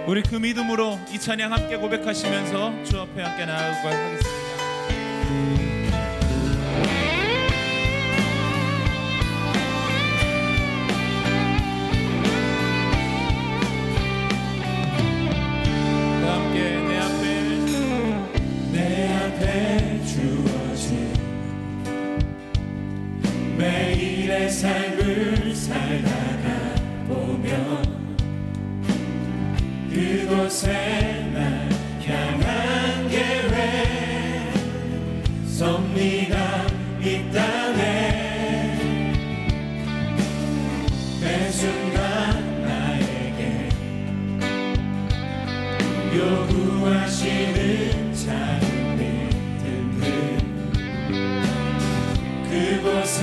우리 그 믿음으로 이 찬양 함께 고백하시면서 주 앞에 함께 나아가고 하겠습니다. 내 앞에 주어진 매일의 삶을 살다가 보면 그곳에 날 향한 계획 섭리가 있다네. 매 순간 나에게 요구하시는 작은 믿음들 그곳에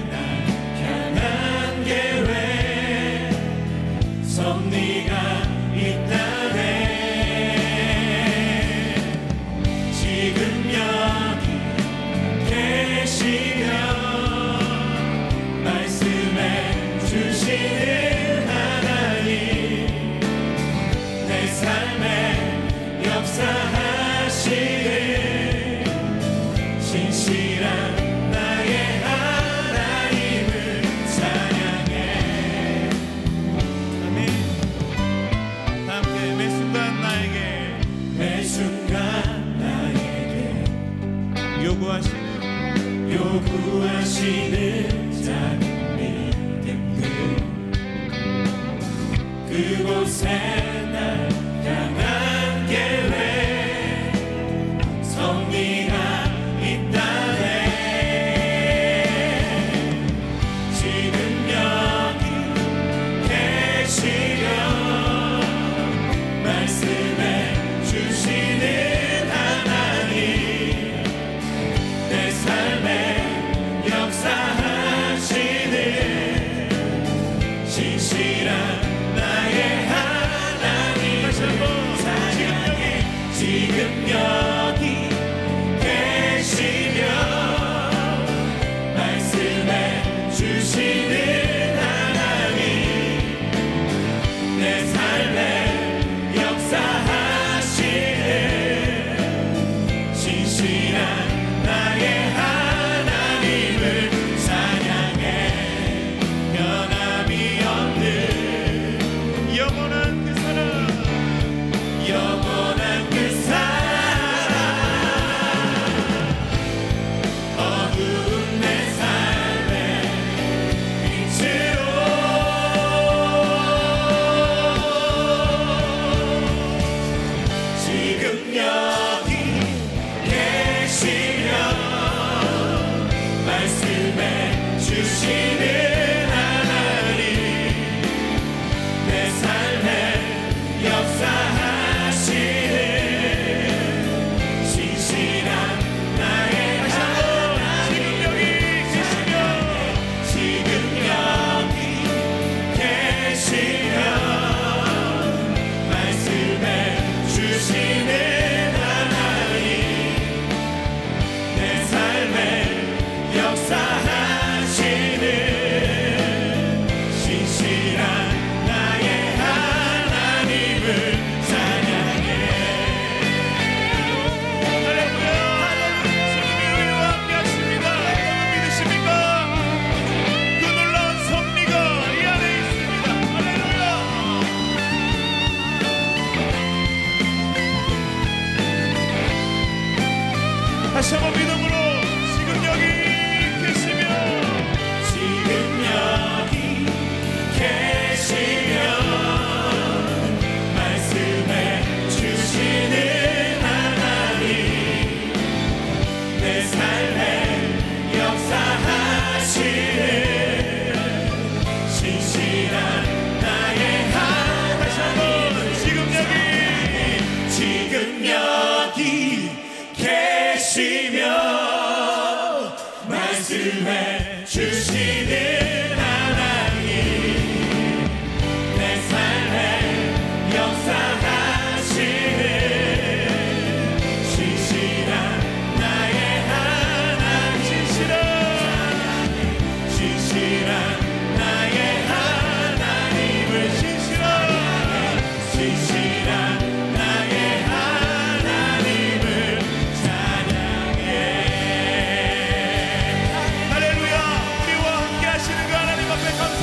날 향한 계획 섭리가 있다네. 지금 여기 계시며 말씀해 주시는 하나님 내 삶에 역사하시는 신실한 나의 하나님을 찬양해. 아멘. 함께 매 순간 나에게 요구하시는 작은 믿음들 그곳에 날 향한 계획 섭리가 있다네. 지금 여기 계시며 말씀해 주시는 하나님 내 삶에 역사하시는 신실한 나의 하나님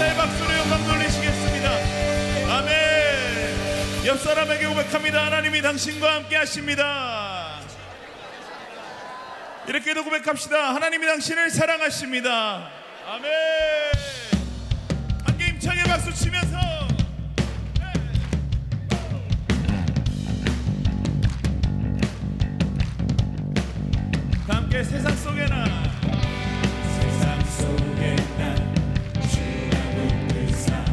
감사의 박수로 영광 돌리시겠습니다. 아멘. 옆 사람에게 고백합니다. 하나님이 당신과 함께 하십니다. 이렇게도 고백합시다. 하나님이 당신을 사랑하십니다. 아멘. 함께 힘차게 박수 치면서 다 함께 세상 속에 나 세상 속에 나 주가 붙드사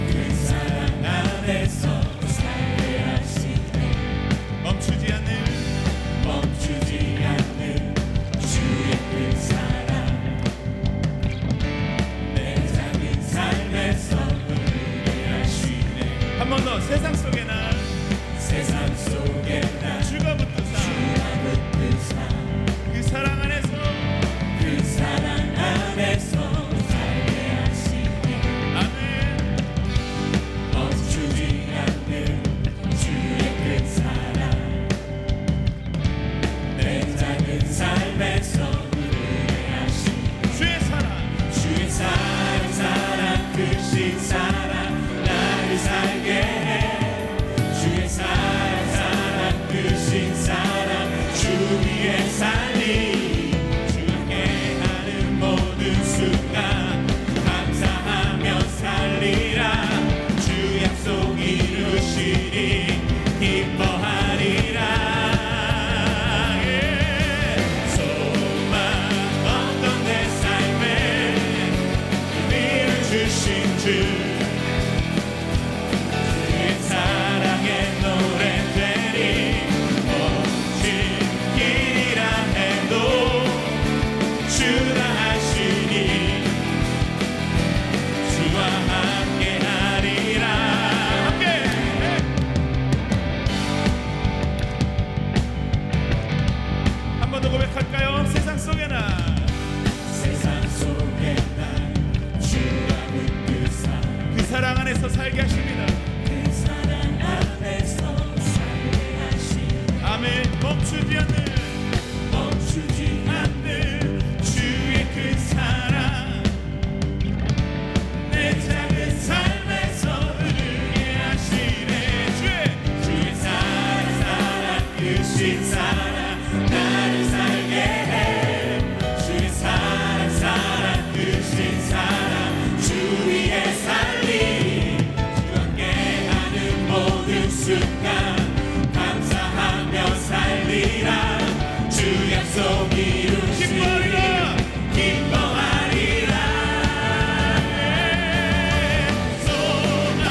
그 사랑 안에서 살게 하시네. 아멘. 멈추지 않는 주의 큰 사랑 내 작은 삶에서 흐르게 하시네. 주의 사랑 크신 사랑 나를 살게 해. 주의 사랑 크신 사랑 주 위에 살리. 주 함께하는 모든 순간 감사하며 살리라. 주 약속 이루시니 기뻐하리라. 소망 없던 내 삶에 의미를 주신 주 세상 속에 나 주가 붙드사 그 사랑 안에서 살게 하십니다. 아멘. 멈추지 않는 주의 그 사랑 내 작은 삶에서 흐르게 하시네. 주의 사랑 크신 사랑 나를 살게 해. 주의 사랑 크신 사랑 주 위에 살리. 주 함께하는 모든 순간 감사하며 살리라. 주 약속 이루시니 기뻐하리라. 소망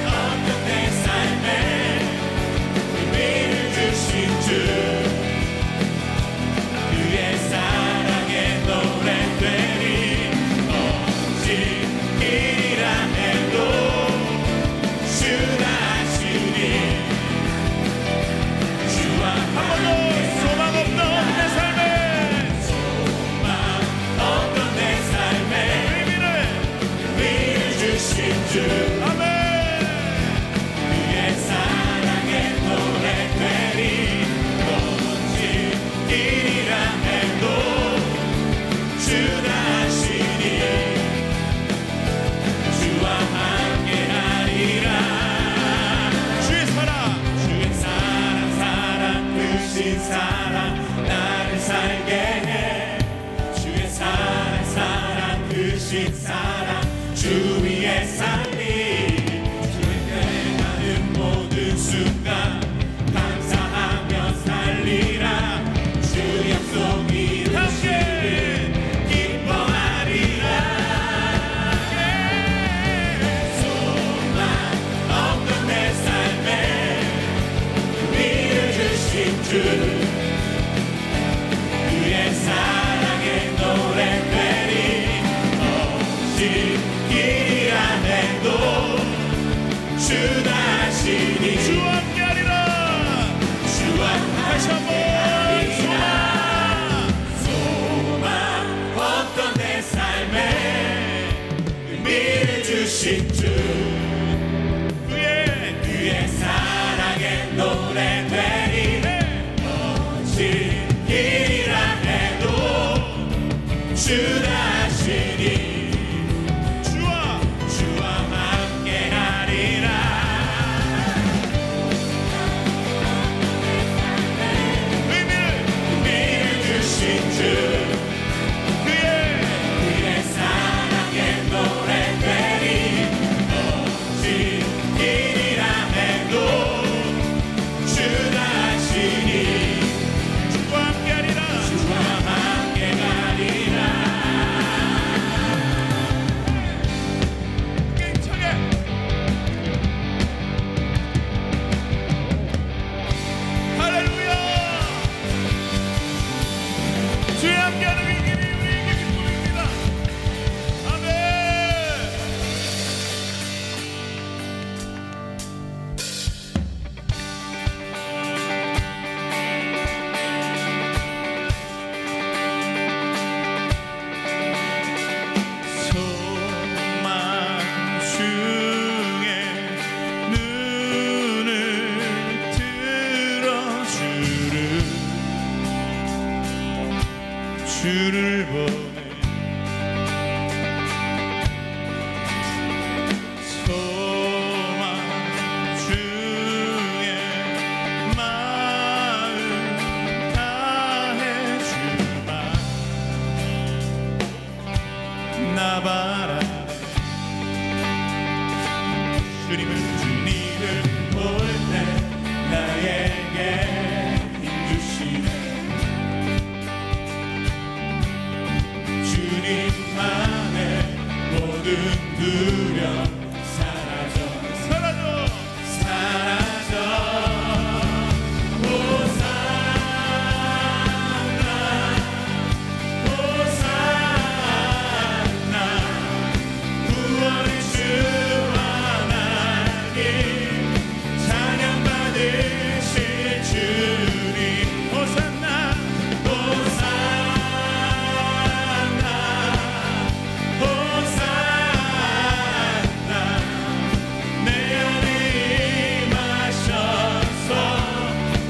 없던 내 삶에 의미를 주신 주 그의 사랑의 노래되리. 오직 길이라 해도 주라 하시니. 주와 함께 소망 없던 내 삶에 없던 내 삶에 의미를 주신 주 아멘. 그의 사랑의 노래되리. 오직 길이라 해도 주라 하시니. 주와 함께하리라. 주의 사랑 크신 사랑 나를 살게 해. 주의 사랑 크신 사랑 주 위에 살리. 주의 가는 모든 순간 감사하며 살리라. 주 약속 이루시니 기뻐하리라. 소망 없던 내 삶에 의미를 주신 주 그의 사랑의 노래되리. 오직 길이라 해도 주다 하시니. 주와 함께하리라. 주와 다시 한번 소망 없던 내 삶에 의미를 주신 주 그의 사랑의 노래되리. 오직 길이라 해도 주다 하시니. 나 바라 주님을 볼 때 나에게 힘 주시네 주님만의 모든 두려움 사라져 구원의 주 하나님 찬양받으실 주님 호산나 내 안에 임하셔서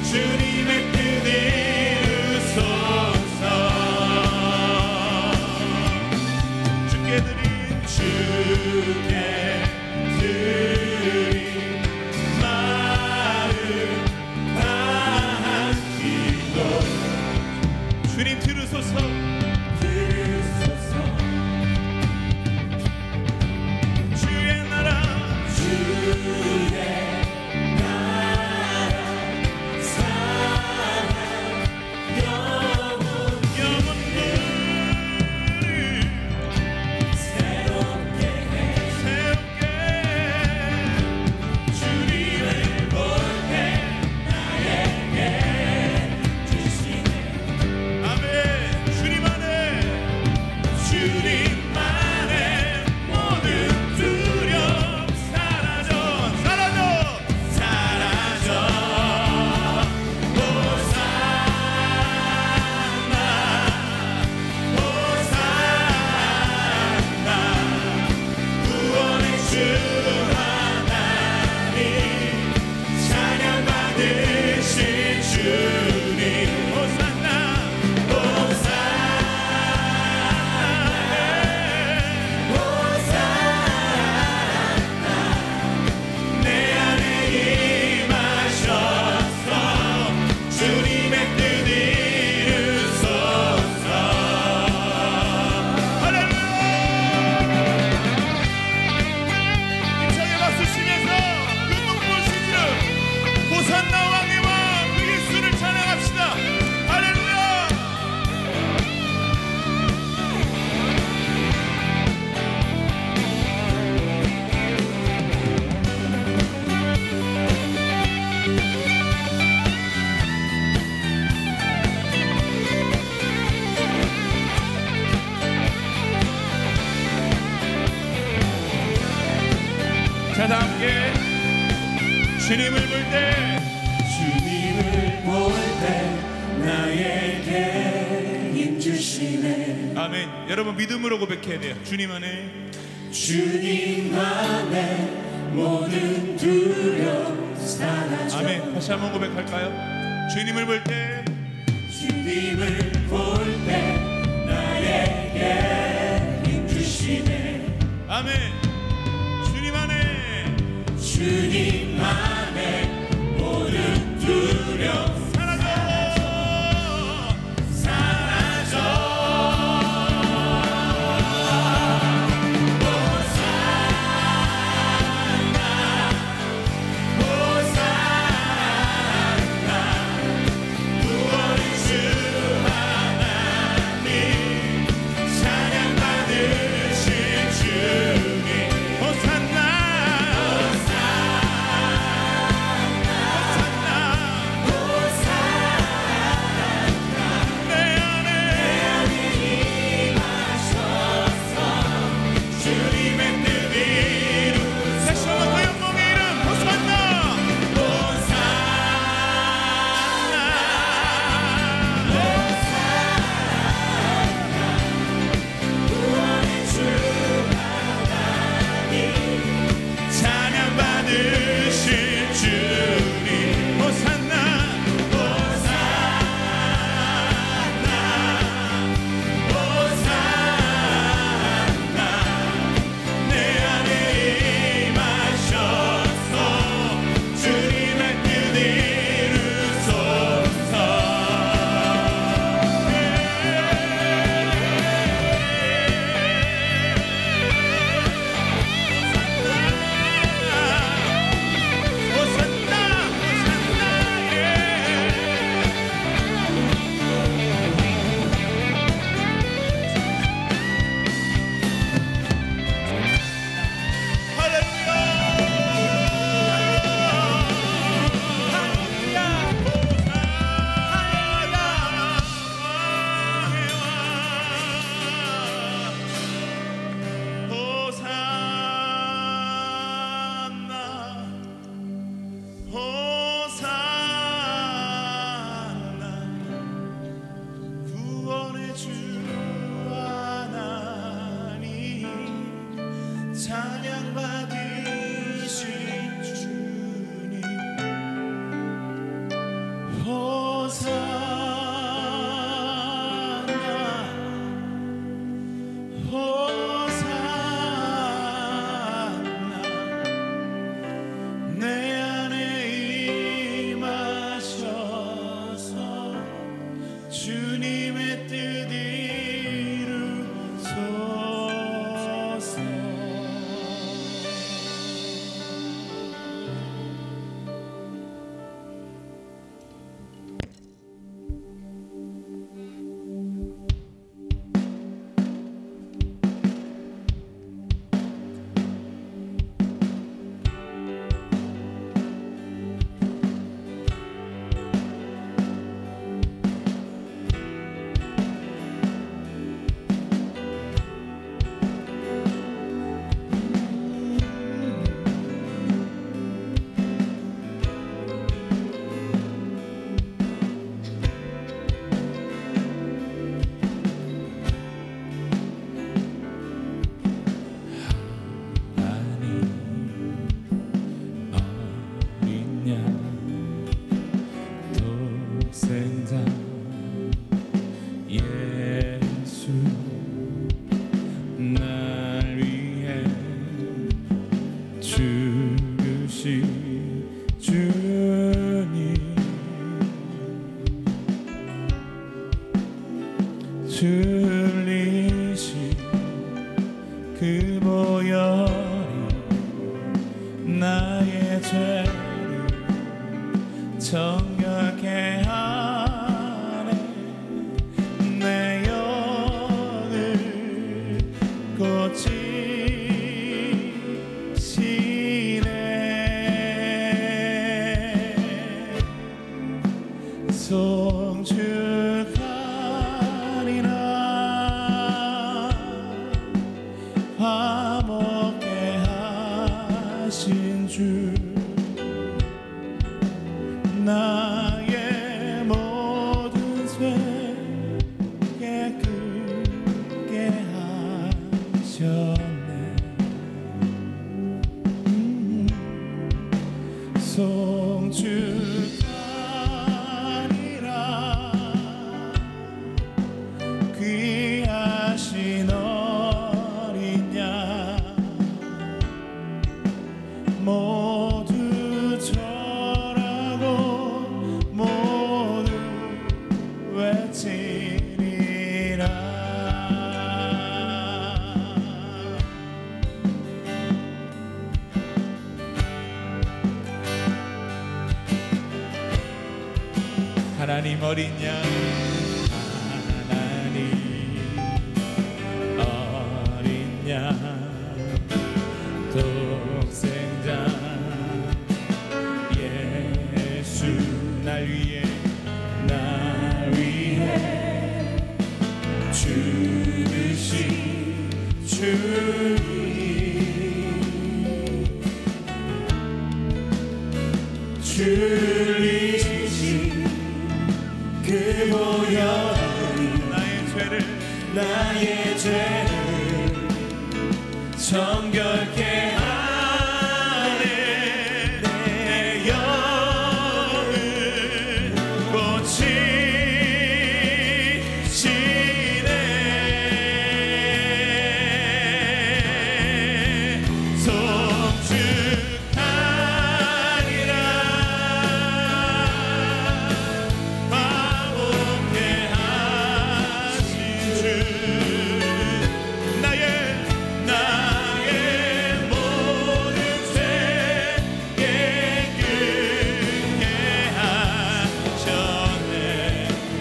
주님의 뜻 이루소서 주께 드린 마음 다한 기도 주님 들으소서 주의 나라 영혼들을 새롭게 주님을 볼 때 나에게 주시네 아멘 주님만의 모든 두려움 사라져 호산나 구원의 주 하나님 찬양받으실 주님 호산나 내 안에 임하셔서 주님의 뜻 이루소서 할렐루야 힘차게 박수 치면서 그 높은 신주 호산나 왕의 왕 그 예수를 찬양합시다 할렐루야 자 다 함께 주님을 볼 때 나에게 힘 주시네 아멘 여러분 믿음으로 고백해야 돼요 주님 안에 모든 두려움 사라져 아멘 다시 한번 고백할까요 주님을 볼 때 나에게 힘 주시네 아멘 주님 안에 모든 두려움 사라져 호산나 구원의 주 하나님 찬양받으실 주님 그 보혈이 나의 죄를 정결케 하네. 내 영을 고치시네. 송축하리라. 화목케 하신 주, 나의 모든 죄 깨끗게 하셨네. 송축하리라. 귀하신 어린 양 모두 절하고 모두 외치리라. 하나님 어린 양, 하나님 어린 양, 독생자 예수, 날 위해 죽으신 주님, 그 보혈이 나의 죄를 정결케 하네. 내 영을 고치시네. 송축하리라. 화목케 하신 주, 나의 모든 죄 깨끗게 하셨네.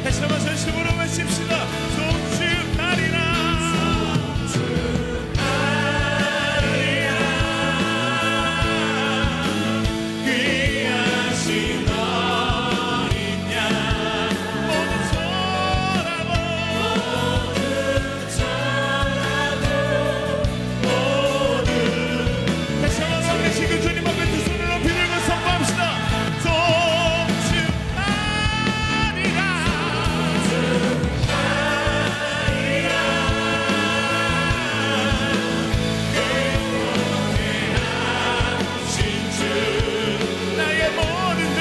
다시 한번 전심으로 외칩시다. 송축하리라. 귀하신 어린 양 모두 절하고 모두. 다시 한번 살아계신 그 주님 앞에 두 손을 높이 들고 선포합시다. 송축하리라. 진주, 나의 모든 죄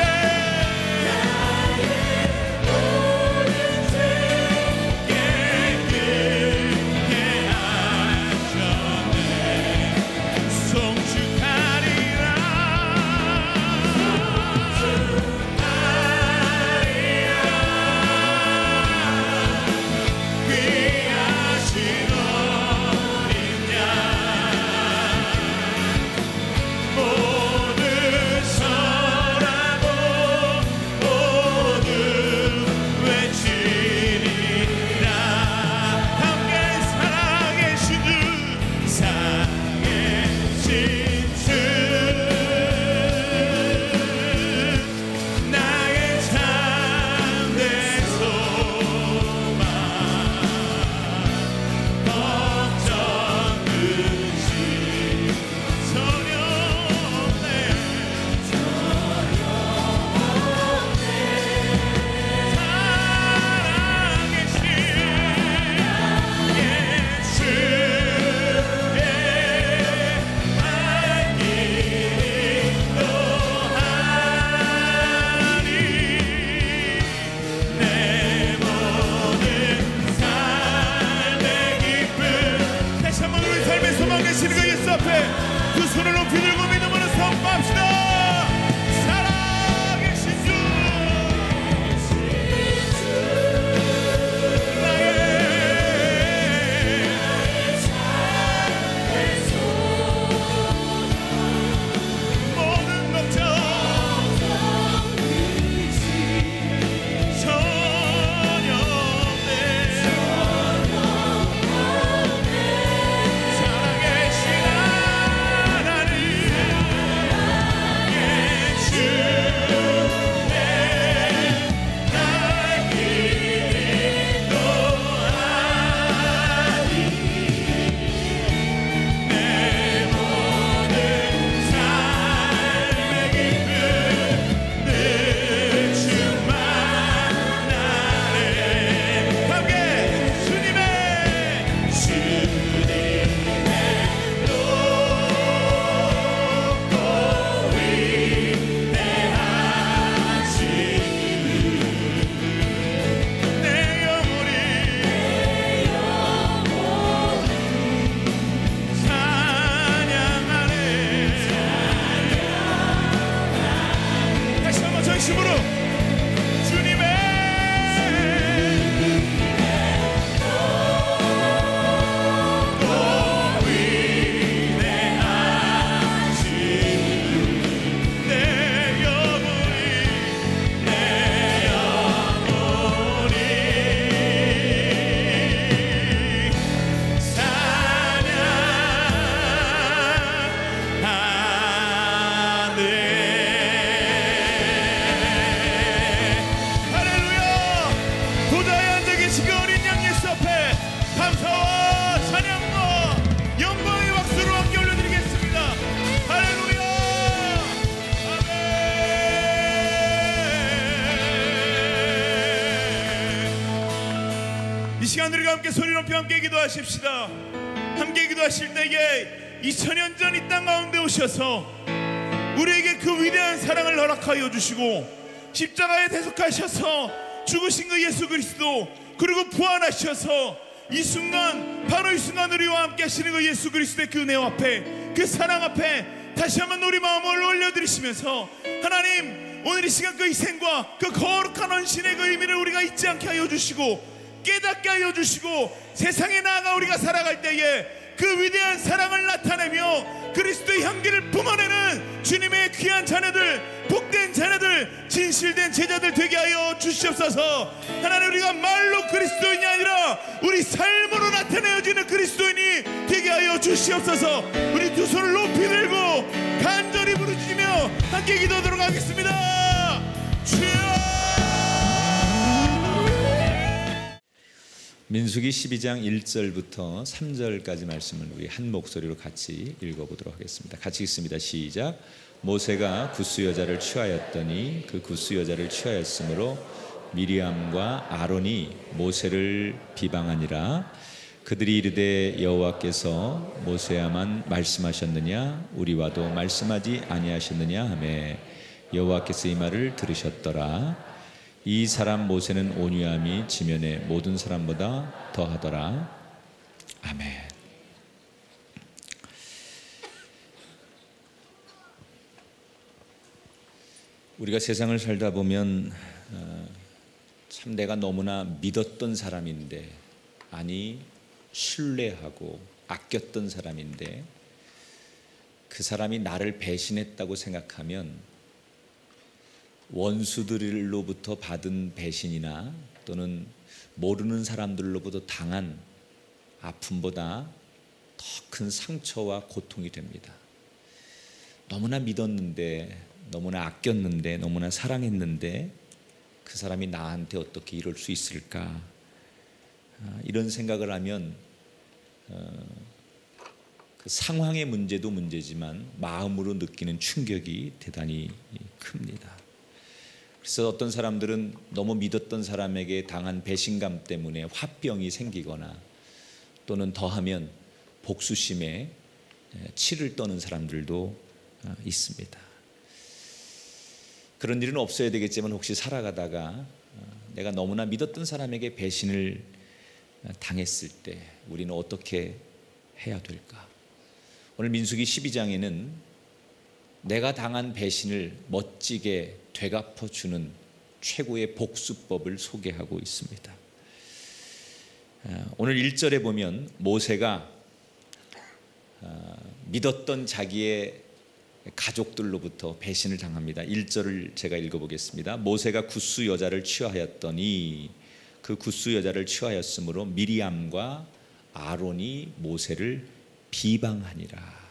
깨끗게 하셨네. 송축하리라. 귀하신 어린 양 모두 절하고 모두 외치리라. 함께 살아계신 주, 살아계신 주, 나의 참된 소망, 걱정 근심 전혀 없네. 살아계신 예수의 안길 인도하니. 내 모든 삶의 기쁨. 다시 한번 우리 삶의 소망 되시는 그 예수 앞에 두 손을 높이 들고 믿음으로 선포합시다. 살아계신 주, 나의 시간 우리가 함께 소리 높여 함께 기도하십시다. 함께 기도하실 때에 2000년 전 이 땅 가운데 오셔서 우리에게 그 위대한 사랑을 허락하여 주시고 십자가에 대속하셔서 죽으신 그 예수 그리스도, 그리고 부활하셔서 이 순간, 바로 이 순간 우리와 함께 하시는 그 예수 그리스도의 그 은혜와 앞에, 그 사랑 앞에 다시 한번 우리 마음을 올려드리시면서, 하나님 오늘 이 시간 그 희생과 그 거룩한 헌신의 그 의미를 우리가 잊지 않게 하여 주시고 깨닫게 하여 주시고, 세상에 나아가 우리가 살아갈 때에 그 위대한 사랑을 나타내며 그리스도의 향기를 뿜어내는 주님의 귀한 자녀들, 복된 자녀들, 진실된 제자들 되게 하여 주시옵소서. 하나님, 우리가 말로 그리스도인이 아니라 우리 삶으로 나타내어지는 그리스도인이 되게 하여 주시옵소서. 우리 두 손을 높이 들고 간절히 부르짖으며 함께 기도하도록 하겠습니다. 주여. 민수기 12장 1절부터 3절까지 말씀을 우리 한 목소리로 같이 읽어보도록 하겠습니다. 같이 읽습니다. 시작. 모세가 굿수 여자를 취하였더니 그 굿수 여자를 취하였으므로 미리암과 아론이 모세를 비방하니라. 그들이 이르되 여호와께서 모세야만 말씀하셨느냐 우리와도 말씀하지 아니하셨느냐 하매 여호와께서 이 말을 들으셨더라. 이 사람 모세는 온유함이 지면의 모든 사람보다 더하더라. 아멘. 우리가 세상을 살다 보면 참 내가 너무나 믿었던 사람인데, 아니 신뢰하고 아꼈던 사람인데 그 사람이 나를 배신했다고 생각하면 원수들로부터 받은 배신이나 또는 모르는 사람들로부터 당한 아픔보다 더 큰 상처와 고통이 됩니다. 너무나 믿었는데, 너무나 아꼈는데, 너무나 사랑했는데 그 사람이 나한테 어떻게 이럴 수 있을까? 이런 생각을 하면 그 상황의 문제도 문제지만 마음으로 느끼는 충격이 대단히 큽니다. 그래서 어떤 사람들은 너무 믿었던 사람에게 당한 배신감 때문에 화병이 생기거나, 또는 더하면 복수심에 치를 떠는 사람들도 있습니다. 그런 일은 없어야 되겠지만 혹시 살아가다가 내가 너무나 믿었던 사람에게 배신을 당했을 때 우리는 어떻게 해야 될까? 오늘 민수기 12장에는 내가 당한 배신을 멋지게 되갚아주는 최고의 복수법을 소개하고 있습니다. 오늘 1절에 보면 모세가 믿었던 자기의 가족들로부터 배신을 당합니다. 1절을 제가 읽어보겠습니다. 모세가 굿수 여자를 취하였더니 그 굿수 여자를 취하였으므로 미리암과 아론이 모세를 비방하니라.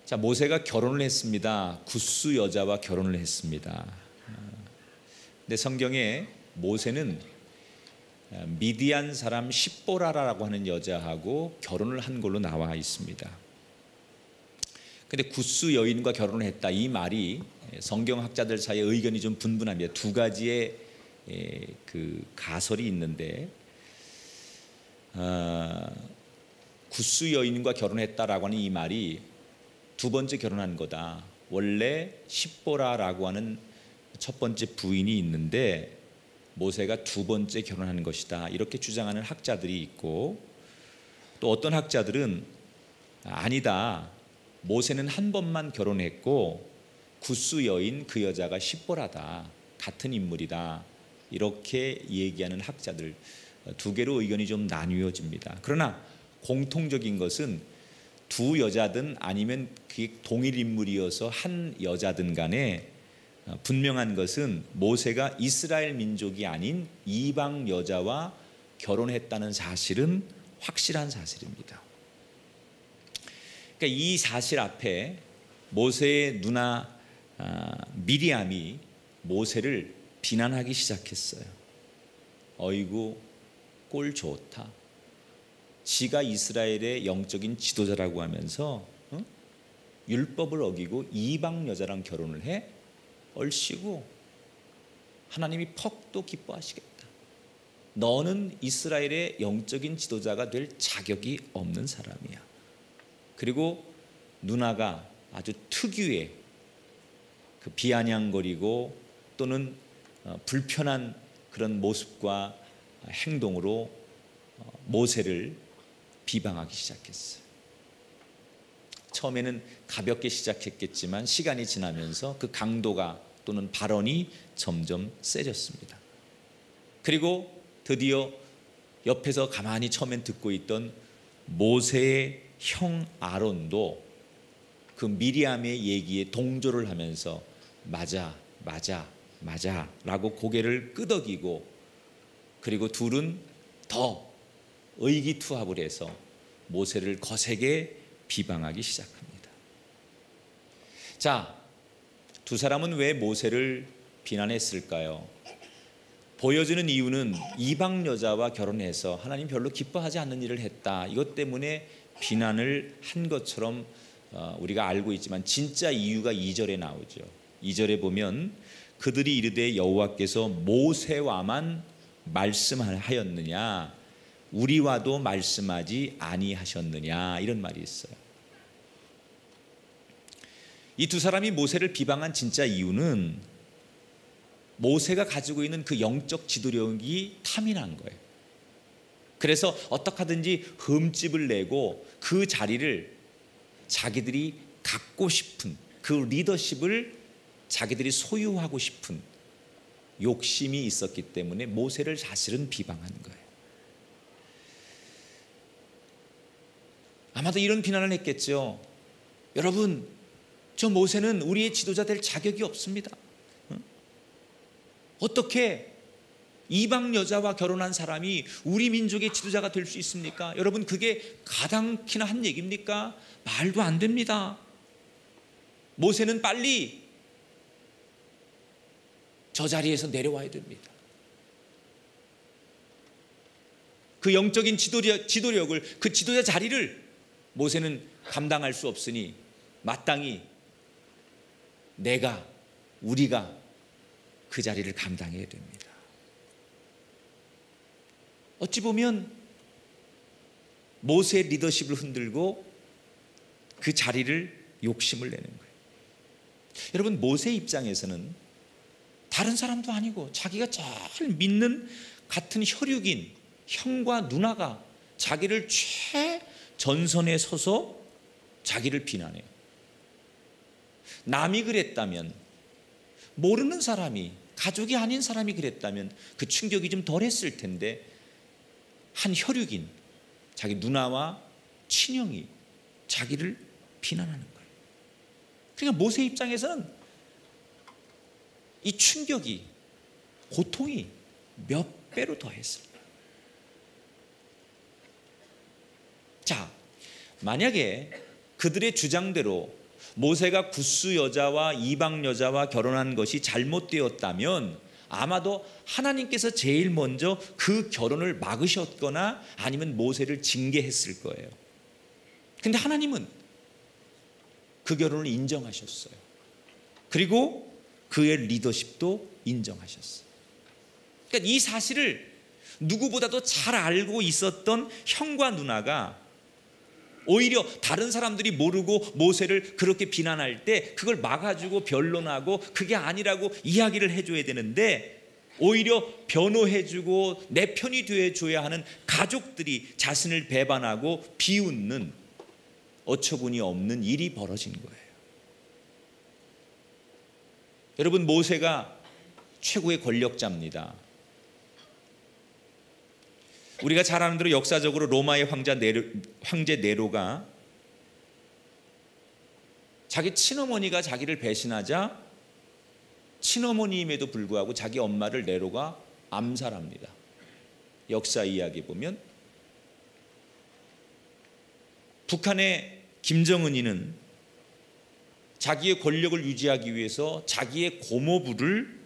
자, 모세가 결혼을 했습니다. 굿수 여자와 결혼을 했습니다. 근데 성경에 모세는 미디안 사람 십보라라고 하는 여자하고 결혼을 한 걸로 나와 있습니다. 근데 굿수 여인과 결혼을 했다, 이 말이 성경학자들 사이에 의견이 좀 분분합니다. 두 가지의 그 가설이 있는데, 굿수 여인과 결혼했다라고 하는 이 말이 두 번째 결혼한 거다. 원래 십보라라고 하는 첫 번째 부인이 있는데 모세가 두 번째 결혼한 것이다, 이렇게 주장하는 학자들이 있고, 또 어떤 학자들은 아니다, 모세는 한 번만 결혼했고 굿수 여인 그 여자가 십보라다, 같은 인물이다, 이렇게 얘기하는 학자들 두 개로 의견이 좀 나뉘어집니다. 그러나 공통적인 것은 두 여자든 아니면 그게 동일 인물이어서 한 여자든 간에 분명한 것은 모세가 이스라엘 민족이 아닌 이방 여자와 결혼했다는 사실은 확실한 사실입니다. 그러니까 이 사실 앞에 모세의 누나 미리암이 모세를 비난하기 시작했어요. 어이구, 꼴 좋다. 지가 이스라엘의 영적인 지도자라고 하면서 율법을 어기고 이방 여자랑 결혼을 해? 얼씨구 하나님이 퍽도 기뻐하시겠다. 너는 이스라엘의 영적인 지도자가 될 자격이 없는 사람이야. 그리고 누나가 아주 특유의 그 비아냥거리고 또는 불편한 그런 모습과 행동으로 모세를 비방하기 시작했어요. 처음에는 가볍게 시작했겠지만 시간이 지나면서 그 강도가 또는 발언이 점점 세졌습니다. 그리고 드디어 옆에서 가만히 처음엔 듣고 있던 모세의 형 아론도 그 미리암의 얘기에 동조를 하면서 맞아 라고 고개를 끄덕이고, 그리고 둘은 더 의기투합을 해서 모세를 거세게 비방하기 시작합니다. 자, 두 사람은 왜 모세를 비난했을까요? 보여지는 이유는 이방 여자와 결혼해서 하나님 별로 기뻐하지 않는 일을 했다, 이것 때문에 비난을 한 것처럼 우리가 알고 있지만 진짜 이유가 2절에 나오죠. 2절에 보면 그들이 이르되 여호와께서 모세와만 말씀하였느냐 우리와도 말씀하지 아니하셨느냐, 이런 말이 있어요. 이 두 사람이 모세를 비방한 진짜 이유는 모세가 가지고 있는 그 영적 지도력이 탐이 난 거예요. 그래서 어떻게 하든지 흠집을 내고 그 자리를 자기들이 갖고 싶은, 그 리더십을 자기들이 소유하고 싶은 욕심이 있었기 때문에 모세를 사실은 비방한 거예요. 아마도 이런 비난을 했겠죠. 여러분, 저 모세는 우리의 지도자 될 자격이 없습니다. 어떻게 이방 여자와 결혼한 사람이 우리 민족의 지도자가 될 수 있습니까? 여러분, 그게 가당키나 한 얘기입니까? 말도 안 됩니다. 모세는 빨리 저 자리에서 내려와야 됩니다. 그 영적인 지도력을, 그 지도자 자리를 모세는 감당할 수 없으니 마땅히 우리가 그 자리를 감당해야 됩니다. 어찌 보면 모세의 리더십을 흔들고 그 자리를 욕심을 내는 거예요. 여러분, 모세 입장에서는 다른 사람도 아니고 자기가 제일 믿는 같은 혈육인 형과 누나가 자기를 최전선에 서서 자기를 비난해요. 남이 그랬다면, 모르는 사람이, 가족이 아닌 사람이 그랬다면 그 충격이 좀 덜했을 텐데, 한 혈육인 자기 누나와 친형이 자기를 비난하는 거예요. 그러니까 모세 입장에서는 이 충격이, 고통이 몇 배로 더했어요. 자, 만약에 그들의 주장대로 모세가 구스 여자와 이방 여자와 결혼한 것이 잘못되었다면 아마도 하나님께서 제일 먼저 그 결혼을 막으셨거나 아니면 모세를 징계했을 거예요. 근데 하나님은 그 결혼을 인정하셨어요. 그리고 그의 리더십도 인정하셨어요. 그러니까 이 사실을 누구보다도 잘 알고 있었던 형과 누나가 오히려 다른 사람들이 모르고 모세를 그렇게 비난할 때 그걸 막아주고 변론하고 그게 아니라고 이야기를 해줘야 되는데, 오히려 변호해주고 내 편이 되어줘야 하는 가족들이 자신을 배반하고 비웃는 어처구니 없는 일이 벌어진 거예요. 여러분, 모세가 최고의 권력자입니다. 우리가 잘 아는 대로 역사적으로 로마의 황제 네로가 자기 친어머니가 자기를 배신하자 친어머니임에도 불구하고 자기 엄마를 네로가 암살합니다. 역사 이야기 보면 북한의 김정은이는 자기의 권력을 유지하기 위해서 자기의 고모부를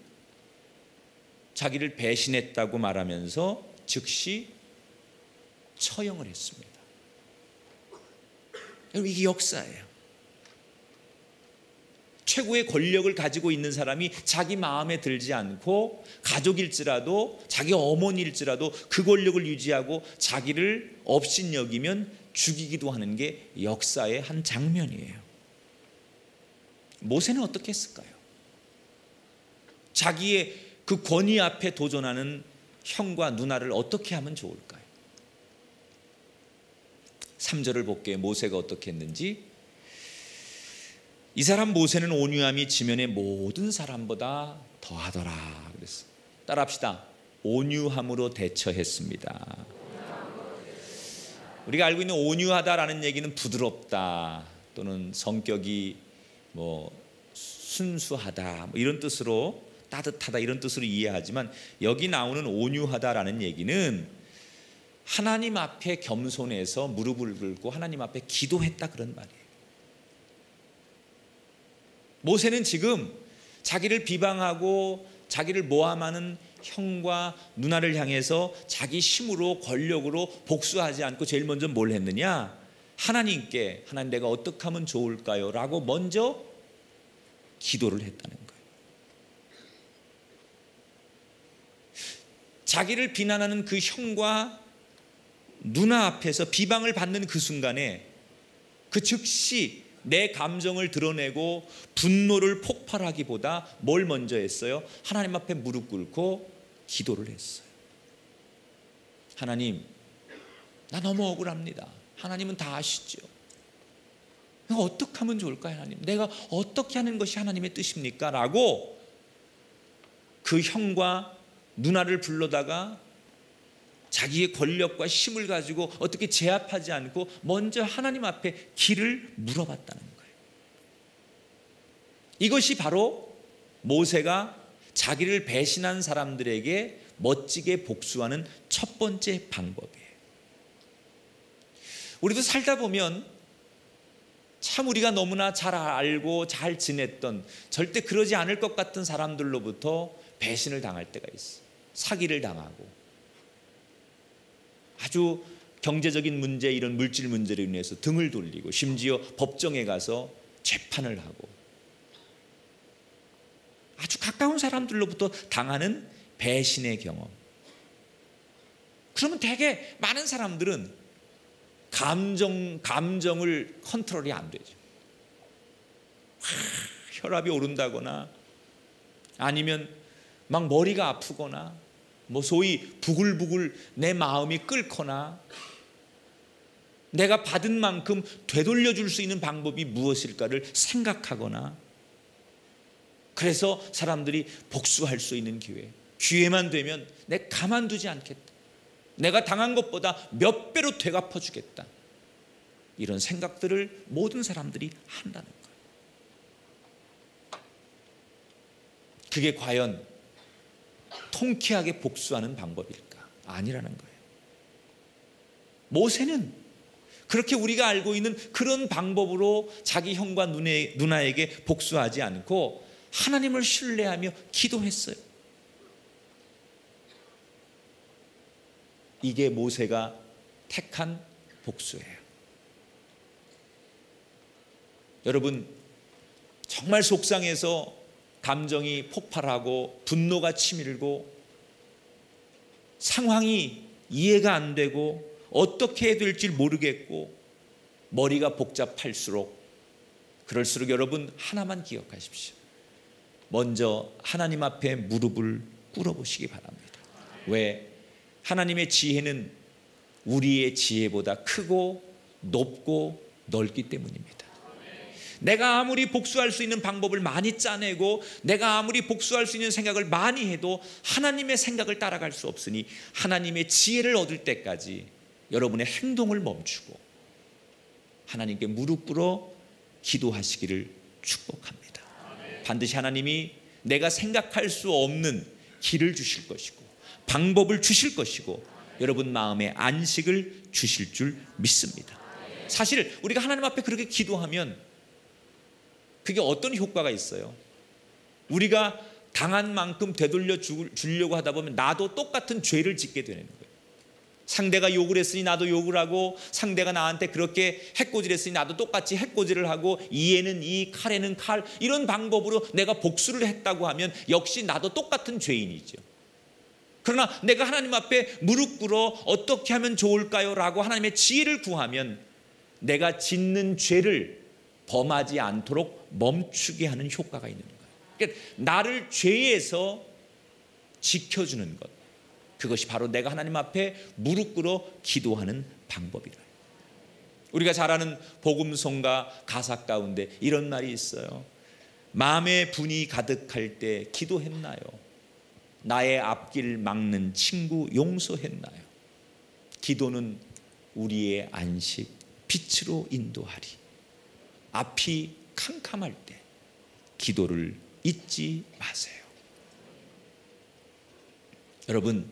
자기를 배신했다고 말하면서 즉시 처형을 했습니다. 여러분, 이게 역사예요. 최고의 권력을 가지고 있는 사람이 자기 마음에 들지 않고 가족일지라도 자기 어머니일지라도 그 권력을 유지하고 자기를 업신여기면 죽이기도 하는 게 역사의 한 장면이에요. 모세는 어떻게 했을까요? 자기의 그 권위 앞에 도전하는 형과 누나를 어떻게 하면 좋을까요? 3절을 볼게요. 모세가 어떻게 했는지. 이 사람 모세는 온유함이 지면의 모든 사람보다 더하더라 그랬어. 따라합시다. 온유함으로 대처했습니다. 우리가 알고 있는 온유하다라는 얘기는 부드럽다 또는 성격이 순수하다 이런 뜻으로, 따뜻하다 이런 뜻으로 이해하지만, 여기 나오는 온유하다라는 얘기는 하나님 앞에 겸손해서 무릎을 꿇고 하나님 앞에 기도했다 그런 말이에요. 모세는 지금 자기를 비방하고 자기를 모함하는 형과 누나를 향해서 자기 힘으로 권력으로 복수하지 않고 제일 먼저 뭘 했느냐? 하나님께, 하나님 내가 어떻게 하면 좋을까요? 라고 먼저 기도를 했다는 거예요. 자기를 비난하는 그 형과 누나 앞에서 비방을 받는 그 순간에 그 즉시 내 감정을 드러내고 분노를 폭발하기보다 뭘 먼저 했어요? 하나님 앞에 무릎 꿇고 기도를 했어요. 하나님, 나 너무 억울합니다. 하나님은 다 아시죠? 내가 어떻게 하면 좋을까요? 하나님, 내가 어떻게 하는 것이 하나님의 뜻입니까? 라고 그 형과 누나를 불러다가 자기의 권력과 힘을 가지고 어떻게 제압하지 않고 먼저 하나님 앞에 길을 물어봤다는 거예요. 이것이 바로 모세가 자기를 배신한 사람들에게 멋지게 복수하는 첫 번째 방법이에요. 우리도 살다 보면 참 우리가 너무나 잘 알고 잘 지냈던, 절대 그러지 않을 것 같은 사람들로부터 배신을 당할 때가 있어요. 사기를 당하고 아주 경제적인 문제, 이런 물질 문제로 인해서 등을 돌리고 심지어 법정에 가서 재판을 하고 아주 가까운 사람들로부터 당하는 배신의 경험. 그러면 되게 많은 사람들은 감정을 컨트롤이 안 되죠. 혈압이 오른다거나 아니면 막 머리가 아프거나 소위 부글부글 내 마음이 끓거나 내가 받은 만큼 되돌려 줄 수 있는 방법이 무엇일까를 생각하거나, 그래서 사람들이 복수할 수 있는 기회만 되면 내가 가만두지 않겠다, 내가 당한 것보다 몇 배로 되갚아 주겠다, 이런 생각들을 모든 사람들이 한다는 거예요. 그게 과연 통쾌하게 복수하는 방법일까? 아니라는 거예요. 모세는 그렇게 우리가 알고 있는 그런 방법으로 자기 형과 누나에게 복수하지 않고 하나님을 신뢰하며 기도했어요. 이게 모세가 택한 복수예요. 여러분, 정말 속상해서 감정이 폭발하고 분노가 치밀고 상황이 이해가 안 되고 어떻게 해야 될지 모르겠고 머리가 복잡할수록, 그럴수록 여러분 하나만 기억하십시오. 먼저 하나님 앞에 무릎을 꿇어보시기 바랍니다. 왜? 하나님의 지혜는 우리의 지혜보다 크고 높고 넓기 때문입니다. 내가 아무리 복수할 수 있는 방법을 많이 짜내고 내가 아무리 복수할 수 있는 생각을 많이 해도 하나님의 생각을 따라갈 수 없으니 하나님의 지혜를 얻을 때까지 여러분의 행동을 멈추고 하나님께 무릎 꿇어 기도하시기를 축복합니다. 반드시 하나님이 내가 생각할 수 없는 길을 주실 것이고 방법을 주실 것이고 여러분 마음에 안식을 주실 줄 믿습니다. 사실 우리가 하나님 앞에 그렇게 기도하면 그게 어떤 효과가 있어요? 우리가 당한 만큼 되돌려 주려고 하다 보면 나도 똑같은 죄를 짓게 되는 거예요. 상대가 욕을 했으니 나도 욕을 하고, 상대가 나한테 그렇게 해코지를 했으니 나도 똑같이 해코지를 하고, 이에는 이, 칼에는 칼, 이런 방법으로 내가 복수를 했다고 하면 역시 나도 똑같은 죄인이죠. 그러나 내가 하나님 앞에 무릎 꿇어 어떻게 하면 좋을까요? 라고 하나님의 지혜를 구하면 내가 짓는 죄를 범하지 않도록 멈추게 하는 효과가 있는 거예요. 그러니까 나를 죄에서 지켜주는 것, 그것이 바로 내가 하나님 앞에 무릎 꿇어 기도하는 방법이라. 우리가 잘 아는 복음송가 가사 가운데 이런 말이 있어요. 마음에 분이 가득할 때 기도했나요? 나의 앞길 막는 친구 용서했나요? 기도는 우리의 안식, 빛으로 인도하리. 앞이 캄캄할 때 기도를 잊지 마세요. 여러분,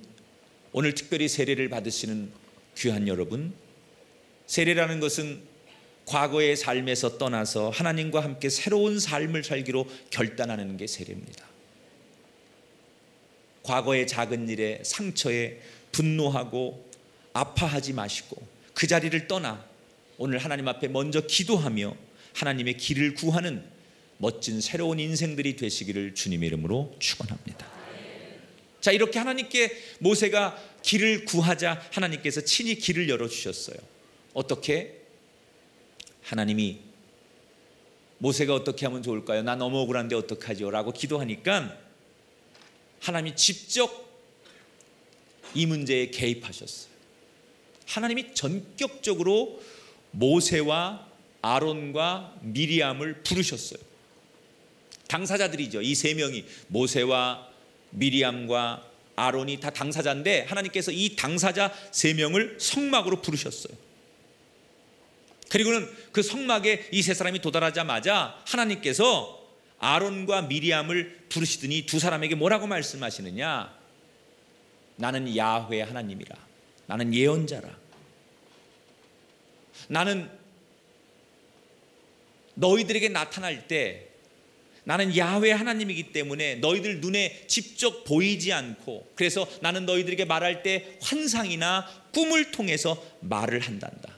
오늘 특별히 세례를 받으시는 귀한 여러분, 세례라는 것은 과거의 삶에서 떠나서 하나님과 함께 새로운 삶을 살기로 결단하는 게 세례입니다. 과거의 작은 일에, 상처에 분노하고 아파하지 마시고 그 자리를 떠나 오늘 하나님 앞에 먼저 기도하며 하나님의 길을 구하는 멋진 새로운 인생들이 되시기를 주님의 이름으로 축원합니다. 자, 이렇게 하나님께 모세가 길을 구하자 하나님께서 친히 길을 열어주셨어요. 어떻게? 하나님이 모세가 어떻게 하면 좋을까요? 나 너무 억울한데 어떡하죠? 라고 기도하니까 하나님이 직접 이 문제에 개입하셨어요. 하나님이 전격적으로 모세와 아론과 미리암을 부르셨어요. 당사자들이죠. 이 세 명이, 모세와 미리암과 아론이 다 당사자인데 하나님께서 이 당사자 세 명을 성막으로 부르셨어요. 그리고는 그 성막에 이 세 사람이 도달하자마자 하나님께서 아론과 미리암을 부르시더니 두 사람에게 뭐라고 말씀하시느냐? 나는 야훼 하나님이라. 나는 예언자라. 나는 너희들에게 나타날 때 나는 야훼 하나님이기 때문에 너희들 눈에 직접 보이지 않고, 그래서 나는 너희들에게 말할 때 환상이나 꿈을 통해서 말을 한단다.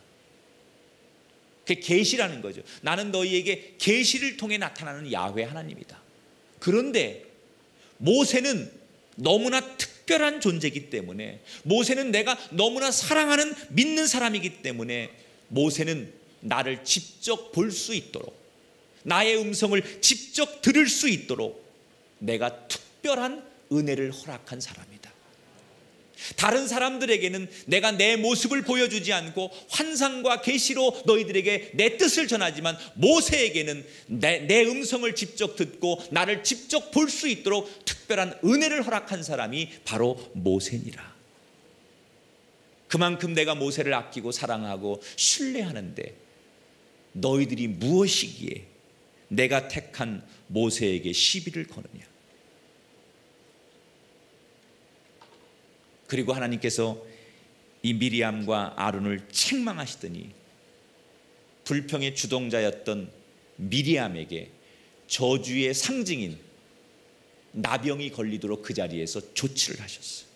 그게 계시라는 거죠. 나는 너희에게 계시를 통해 나타나는 야훼 하나님이다. 그런데 모세는 너무나 특별한 존재이기 때문에, 모세는 내가 너무나 사랑하는 믿는 사람이기 때문에 모세는 나를 직접 볼 수 있도록, 나의 음성을 직접 들을 수 있도록 내가 특별한 은혜를 허락한 사람이다. 다른 사람들에게는 내가 내 모습을 보여주지 않고 환상과 계시로 너희들에게 내 뜻을 전하지만 모세에게는 내 음성을 직접 듣고 나를 직접 볼 수 있도록 특별한 은혜를 허락한 사람이 바로 모세니라. 그만큼 내가 모세를 아끼고 사랑하고 신뢰하는데 너희들이 무엇이기에 내가 택한 모세에게 시비를 거느냐? 그리고 하나님께서 이 미리암과 아론을 책망하시더니 불평의 주동자였던 미리암에게 저주의 상징인 나병이 걸리도록 그 자리에서 조치를 하셨어요.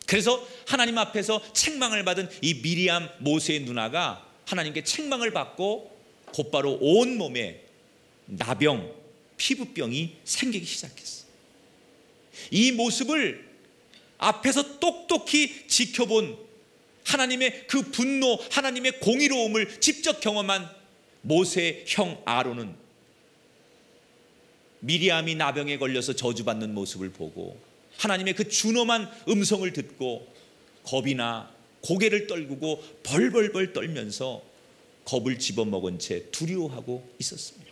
그래서 하나님 앞에서 책망을 받은 이 미리암 모세의 누나가 하나님께 책망을 받고 곧바로 온몸에 나병, 피부병이 생기기 시작했어요. 이 모습을 앞에서 똑똑히 지켜본 하나님의 그 분노, 하나님의 공의로움을 직접 경험한 모세의 형 아론은 미리암이 나병에 걸려서 저주받는 모습을 보고 하나님의 그 준엄한 음성을 듣고 겁이나 고개를 떨구고 벌벌벌 떨면서 겁을 집어먹은 채 두려워하고 있었습니다.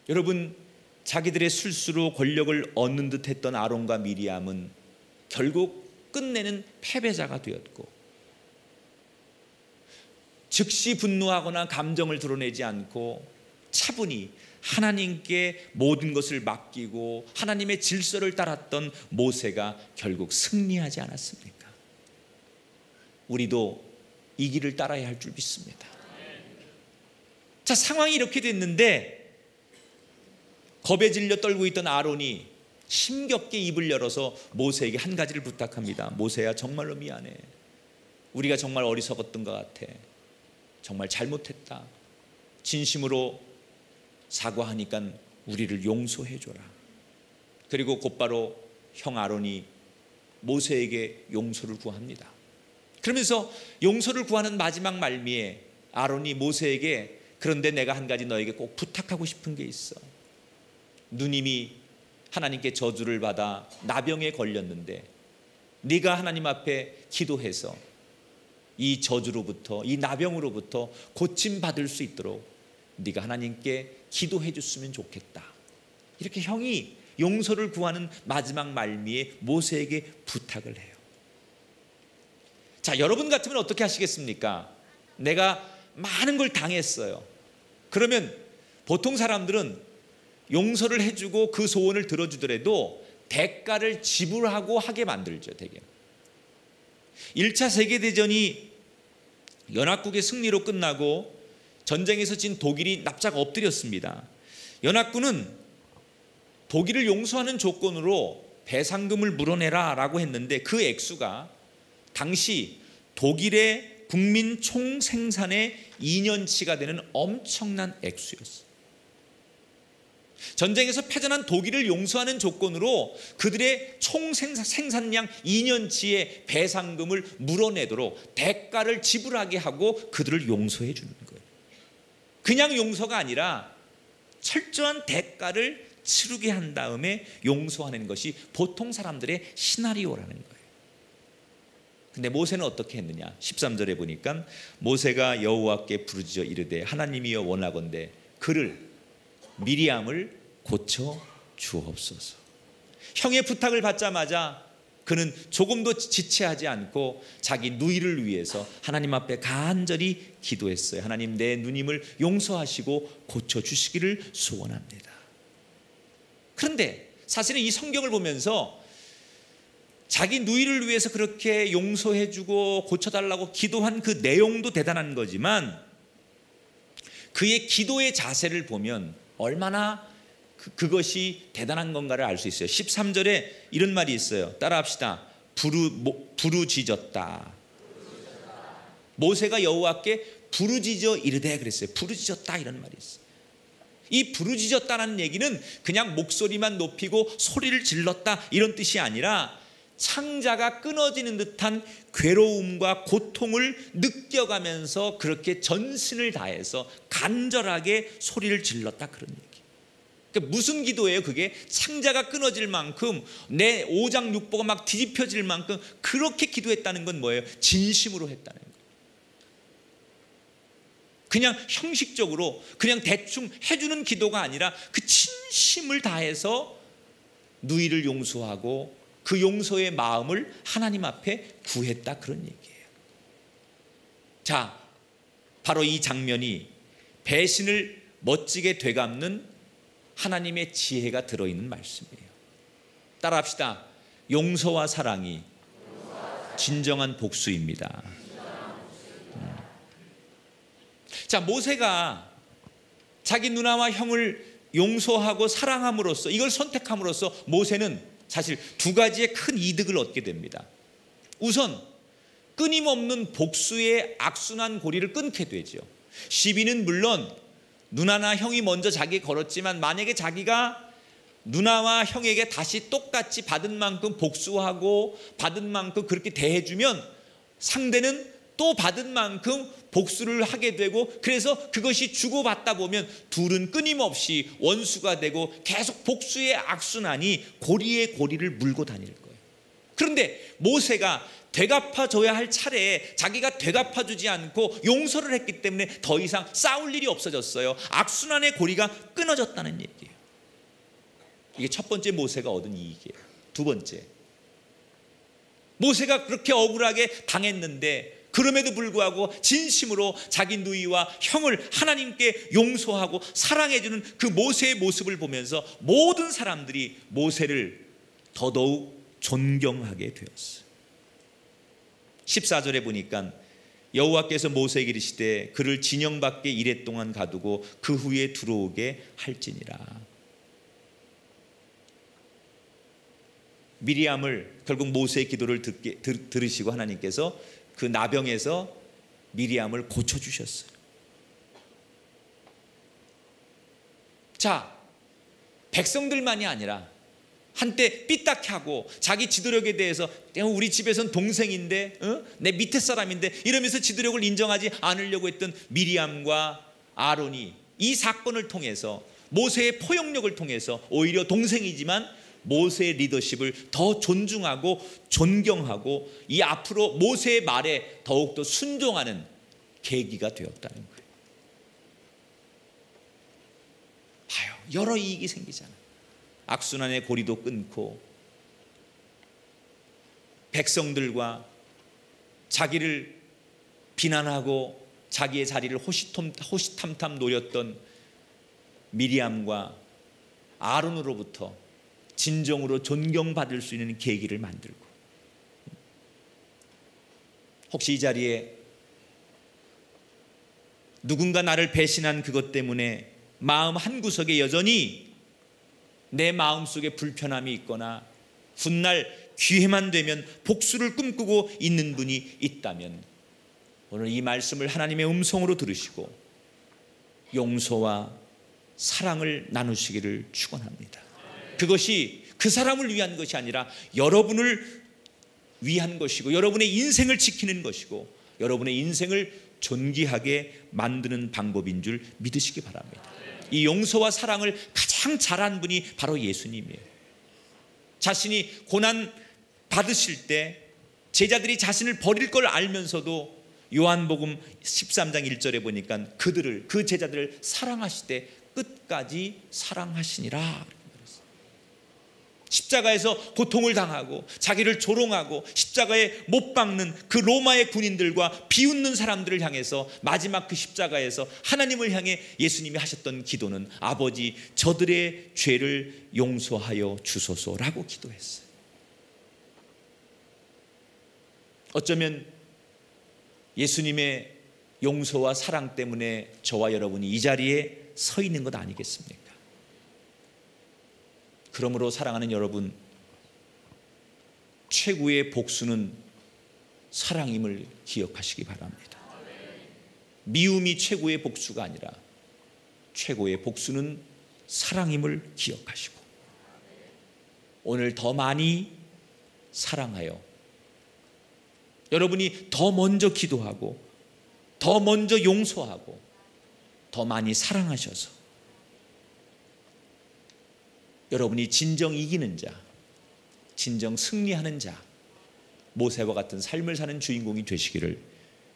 여러분, 자기들의 술수로 권력을 얻는 듯 했던 아론과 미리암은 결국 끝내는 패배자가 되었고, 즉시 분노하거나 감정을 드러내지 않고 차분히 하나님께 모든 것을 맡기고 하나님의 질서를 따랐던 모세가 결국 승리하지 않았습니까? 우리도 이 길을 따라야 할 줄 믿습니다. 자, 상황이 이렇게 됐는데 겁에 질려 떨고 있던 아론이 힘겹게 입을 열어서 모세에게 한 가지를 부탁합니다. 모세야, 정말로 미안해. 우리가 정말 어리석었던 것 같아. 정말 잘못했다. 진심으로 사과하니까 우리를 용서해 줘라. 그리고 곧바로 형 아론이 모세에게 용서를 구합니다. 그러면서 용서를 구하는 마지막 말미에 아론이 모세에게, 그런데 내가 한 가지 너에게 꼭 부탁하고 싶은 게 있어. 누님이 하나님께 저주를 받아 나병에 걸렸는데 네가 하나님 앞에 기도해서 이 저주로부터, 이 나병으로부터 고침받을 수 있도록 네가 하나님께 기도해 줬으면 좋겠다. 이렇게 형이 용서를 구하는 마지막 말미에 모세에게 부탁을 해요. 자, 여러분 같으면 어떻게 하시겠습니까? 내가 많은 걸 당했어요. 그러면 보통 사람들은 용서를 해주고 그 소원을 들어주더라도 대가를 지불하고 하게 만들죠. 대개 1차 세계대전이 연합국의 승리로 끝나고 전쟁에서 진 독일이 납작 엎드렸습니다. 연합군은 독일을 용서하는 조건으로 배상금을 물어내라 라고 했는데 그 액수가 당시 독일의 국민 총생산의 2년치가 되는 엄청난 액수였어요. 전쟁에서 패전한 독일을 용서하는 조건으로 그들의 총생산량 2년치의 배상금을 물어내도록 대가를 지불하게 하고 그들을 용서해 주는 거예요. 그냥 용서가 아니라 철저한 대가를 치르게 한 다음에 용서하는 것이 보통 사람들의 시나리오라는 거예요. 근데 모세는 어떻게 했느냐? 13절에 보니까 모세가 여호와께 부르짖어 이르되 하나님이여 원하건대 그를 미리암을 고쳐 주옵소서. 형의 부탁을 받자마자 그는 조금도 지체하지 않고 자기 누이를 위해서 하나님 앞에 간절히 기도했어요. 하나님, 내 누님을 용서하시고 고쳐주시기를 소원합니다. 그런데 사실은 이 성경을 보면서 자기 누이를 위해서 그렇게 용서해주고 고쳐달라고 기도한 그 내용도 대단한 거지만 그의 기도의 자세를 보면 얼마나 그것이 대단한 건가를 알 수 있어요. 13절에 이런 말이 있어요. 따라합시다. 부르짖었다. 모세가 여호와께 부르짖어 이르되 그랬어요. 부르짖었다 이런 말이 있어요. 이 부르짖었다는 얘기는 그냥 목소리만 높이고 소리를 질렀다 이런 뜻이 아니라 창자가 끊어지는 듯한 괴로움과 고통을 느껴가면서 그렇게 전신을 다해서 간절하게 소리를 질렀다 그런 얘기. 그러니까 무슨 기도예요? 그게 창자가 끊어질 만큼 내 오장육부가 막 뒤집혀질 만큼 그렇게 기도했다는 건 뭐예요? 진심으로 했다는 거예요. 그냥 형식적으로 그냥 대충 해주는 기도가 아니라 그 진심을 다해서 누이를 용서하고 그 용서의 마음을 하나님 앞에 구했다 그런 얘기예요. 자, 바로 이 장면이 배신을 멋지게 되갚는 하나님의 지혜가 들어있는 말씀이에요. 따라합시다. 용서와 사랑이 진정한 복수입니다. 자, 모세가 자기 누나와 형을 용서하고 사랑함으로써 이걸 선택함으로써 모세는 사실 두 가지의 큰 이득을 얻게 됩니다. 우선 끊임없는 복수의 악순환 고리를 끊게 되죠. 시비는 물론 누나나 형이 먼저 자기에게 걸었지만 만약에 자기가 누나와 형에게 다시 똑같이 받은 만큼 복수하고 받은 만큼 그렇게 대해주면 상대는 또 받은 만큼 복수를 하게 되고 그래서 그것이 주고받다 보면 둘은 끊임없이 원수가 되고 계속 복수의 악순환이 고리에 고리를 물고 다닐 거예요. 그런데 모세가 되갚아줘야 할 차례에 자기가 되갚아주지 않고 용서를 했기 때문에 더 이상 싸울 일이 없어졌어요. 악순환의 고리가 끊어졌다는 얘기예요. 이게 첫 번째 모세가 얻은 이익이에요. 두 번째, 모세가 그렇게 억울하게 당했는데 그럼에도 불구하고 진심으로 자기 누이와 형을 하나님께 용서하고 사랑해주는 그 모세의 모습을 보면서 모든 사람들이 모세를 더더욱 존경하게 되었어요. 14절에 보니까 여호와께서 모세에게 이르시되 그를 진영 밖에 이랫동안 가두고 그 후에 들어오게 할지니라. 미리암을 결국 모세의 기도를 들으시고 하나님께서 그 나병에서 미리암을 고쳐주셨어요. 자, 백성들만이 아니라 한때 삐딱하고 자기 지도력에 대해서 우리 집에선 동생인데 내 밑에 사람인데 이러면서 지도력을 인정하지 않으려고 했던 미리암과 아론이 이 사건을 통해서 모세의 포용력을 통해서 오히려 동생이지만 모세의 리더십을 더 존중하고 존경하고 이 앞으로 모세의 말에 더욱더 순종하는 계기가 되었다는 거예요. 봐요. 여러 이익이 생기잖아요. 악순환의 고리도 끊고 백성들과 자기를 비난하고 자기의 자리를 호시탐탐 노렸던 미리암과 아론으로부터 진정으로 존경받을 수 있는 계기를 만들고, 혹시 이 자리에 누군가 나를 배신한 그것 때문에 마음 한구석에 여전히 내 마음속에 불편함이 있거나 훗날 기회만 되면 복수를 꿈꾸고 있는 분이 있다면 오늘 이 말씀을 하나님의 음성으로 들으시고 용서와 사랑을 나누시기를 축원합니다. 그것이 그 사람을 위한 것이 아니라 여러분을 위한 것이고 여러분의 인생을 지키는 것이고 여러분의 인생을 존귀하게 만드는 방법인 줄 믿으시기 바랍니다. 이 용서와 사랑을 가장 잘한 분이 바로 예수님이에요. 자신이 고난 받으실 때 제자들이 자신을 버릴 걸 알면서도 요한복음 13장 1절에 보니까 그 제자들을 사랑하시되 끝까지 사랑하시니라. 십자가에서 고통을 당하고 자기를 조롱하고 십자가에 못 박는 그 로마의 군인들과 비웃는 사람들을 향해서 마지막 그 십자가에서 하나님을 향해 예수님이 하셨던 기도는 아버지 저들의 죄를 용서하여 주소서라고 기도했어요. 어쩌면 예수님의 용서와 사랑 때문에 저와 여러분이 이 자리에 서 있는 것 아니겠습니까? 그러므로 사랑하는 여러분, 최고의 복수는 사랑임을 기억하시기 바랍니다. 미움이 최고의 복수가 아니라 최고의 복수는 사랑임을 기억하시고 오늘 더 많이 사랑하여 여러분이 더 먼저 기도하고 더 먼저 용서하고 더 많이 사랑하셔서 여러분이 진정 이기는 자, 진정 승리하는 자, 모세와 같은 삶을 사는 주인공이 되시기를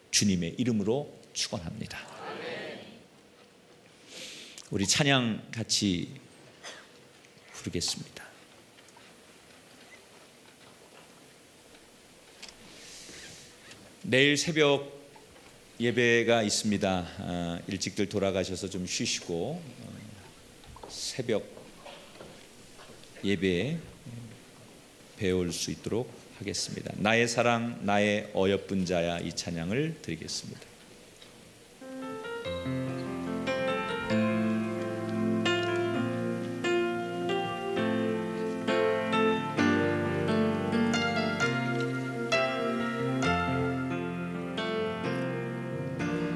주님의 이름으로 축원합니다. 우리 찬양 같이 부르겠습니다. 내일 새벽 예배가 있습니다. 일찍들 돌아가셔서 좀 쉬시고 새벽 예배에 배울 수 있도록 하겠습니다. 나의 사랑 나의 어여쁜 자야, 이 찬양을 드리겠습니다.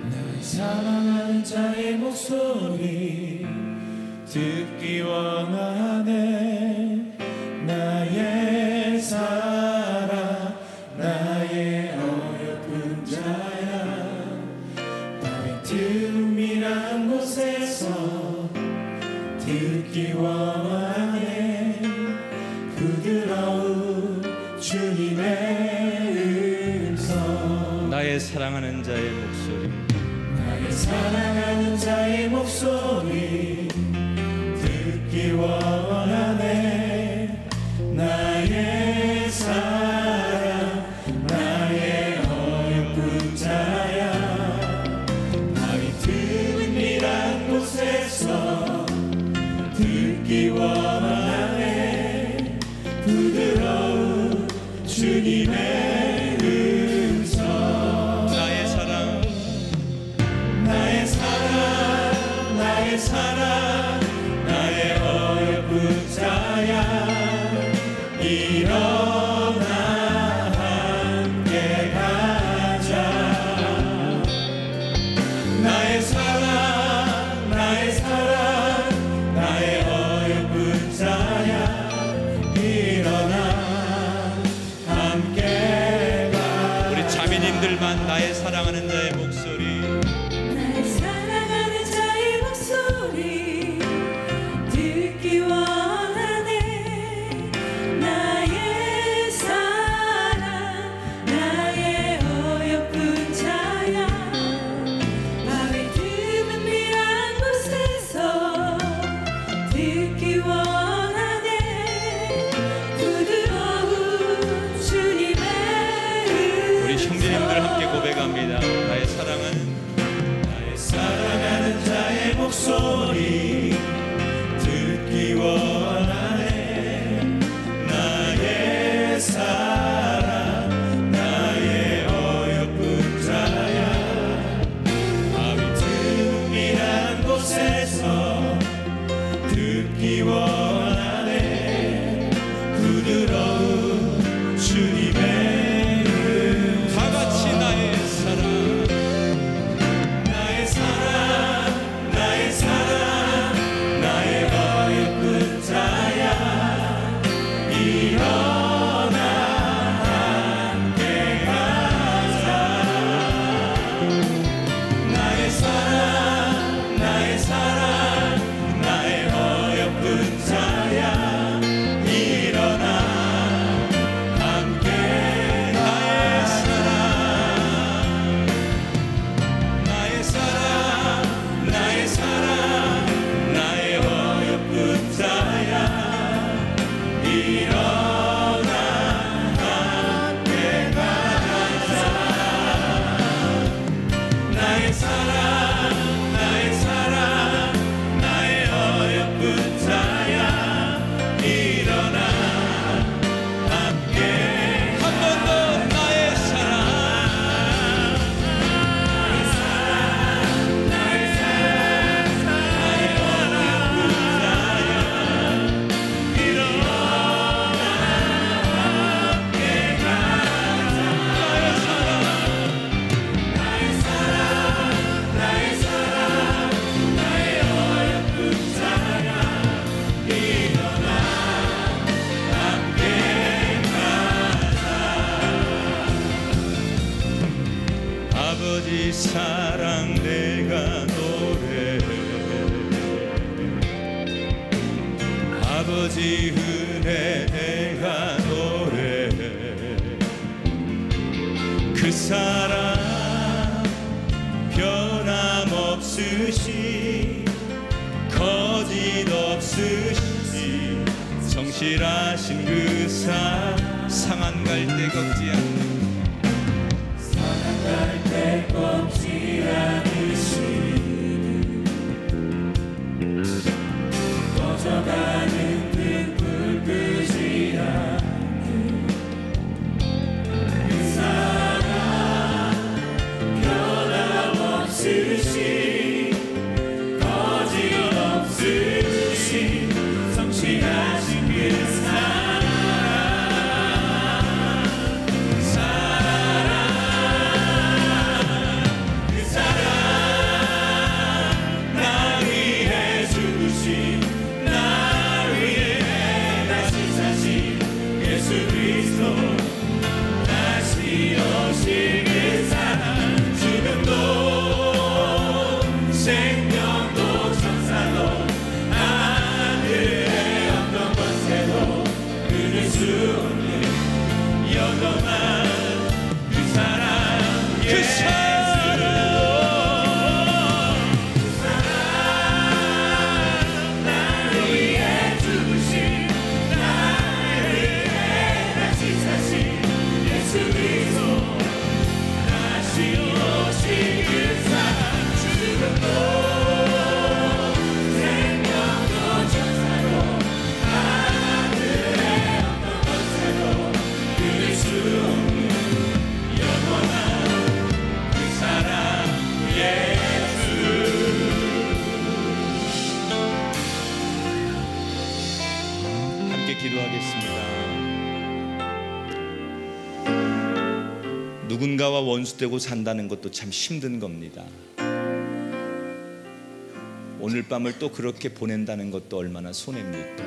나의 사랑하는 자의 목소리 듣기 원하네. 나의 사랑 나의 어여쁜 자야, 밤의 틈이란 곳에서 듣기 원하네. 부드러운 주님의 음성. 나의 사랑하는 자의 목소리, 나의 사랑하는 자의 목소리 듣기 원하네. 나의 사랑 나의 어여쁜 자야, 나의 틈이란 곳에서 듣기 원하네. 부드러운 주님의 음성. 나의 사랑 나의 사랑 나의 사랑 나의 어여쁜 함께 가자. 나의 사랑 나의 사랑 나의 어여쁜 자야 일어나 함께 가자. 우리 자매님들만 나의 사랑하는 자의 목소리, 나의 사랑하는 자의 목소리 듣기 원하네. 나의 사랑 나의 어여쁜 자야 밤이 드문 미란 곳에서 듣기 원하네. 부드러운 주님의 우리 형제님들 함께 고백합니다. 나의 사랑하는 자의 목소리 듣기 원하네. 나의 사랑 나의 어여쁜 자야 밤이 틈이란 곳에서 듣기 원하네. 부드러운 주님의 음성. 다 같이 나의 사랑 나의 사랑 나의 사랑 나의 어여쁜 자야 일어나 함께 가자. 나의 사랑 나의 사랑 나의 어여쁜 자야 일어나 함께 나의 사랑 나의 사랑 나의 사랑 나의 어여쁜 자야 일어나 함께 가자. 나의 사랑 나의 사랑 나의 어여쁜 자야 일어나 함께 한 번 더 나의 사랑 아버지 사랑 내가 노래해. 아버지 은혜 내가 노래해. 그 사랑 변함없으시 거짓 없으시 성실하신 그 상한 갈 때 걷지 않는 갈때 꺾지 않으시는 꺼져가는 그 불 끄지 않는 그 사랑 변함없으시 거짓 없으시 성실하신 그 사랑 누군가와 원수되고 산다는 것도 참 힘든 겁니다. 오늘 밤을 또 그렇게 보낸다는 것도 얼마나 손해입니까?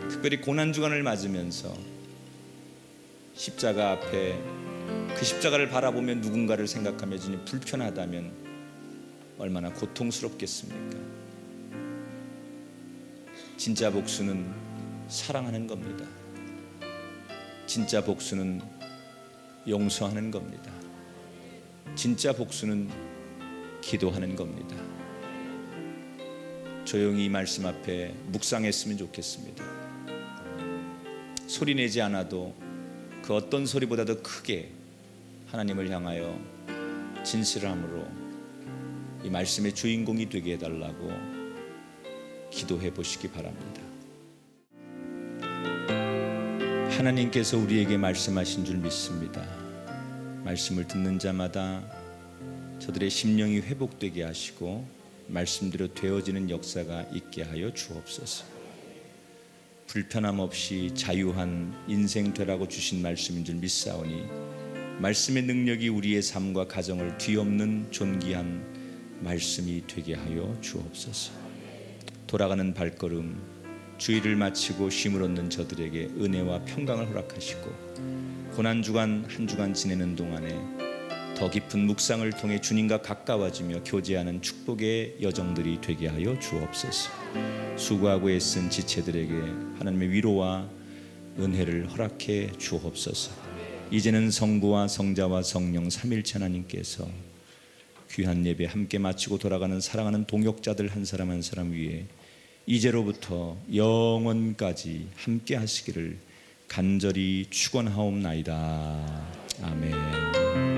특별히 고난주간을 맞으면서 십자가 앞에 그 십자가를 바라보며 누군가를 생각하며 주님 불편하다면 얼마나 고통스럽겠습니까? 진짜 복수는 사랑하는 겁니다. 진짜 복수는 용서하는 겁니다. 진짜 복수는 기도하는 겁니다. 조용히 이 말씀 앞에 묵상했으면 좋겠습니다. 소리내지 않아도 그 어떤 소리보다도 크게 하나님을 향하여 진실함으로 이 말씀의 주인공이 되게 해달라고 기도해 보시기 바랍니다. 하나님께서 우리에게 말씀하신 줄 믿습니다. 말씀을 듣는 자마다 저들의 심령이 회복되게 하시고 말씀대로 되어지는 역사가 있게 하여 주옵소서. 불편함 없이 자유한 인생 되라고 주신 말씀인 줄 믿사오니 말씀의 능력이 우리의 삶과 가정을 뒤엎는 존귀한 말씀이 되게 하여 주옵소서. 돌아가는 발걸음, 주의를 마치고 쉼을 얻는 저들에게 은혜와 평강을 허락하시고 고난주간 한 주간 지내는 동안에 더 깊은 묵상을 통해 주님과 가까워지며 교제하는 축복의 여정들이 되게 하여 주옵소서. 수고하고 애쓴 지체들에게 하나님의 위로와 은혜를 허락해 주옵소서. 이제는 성부와 성자와 성령 삼일체 하나님께서 귀한 예배 함께 마치고 돌아가는 사랑하는 동역자들 한 사람 한 사람 위에 이제로부터 영원까지 함께 하시기를 간절히 축원하옵나이다. 아멘.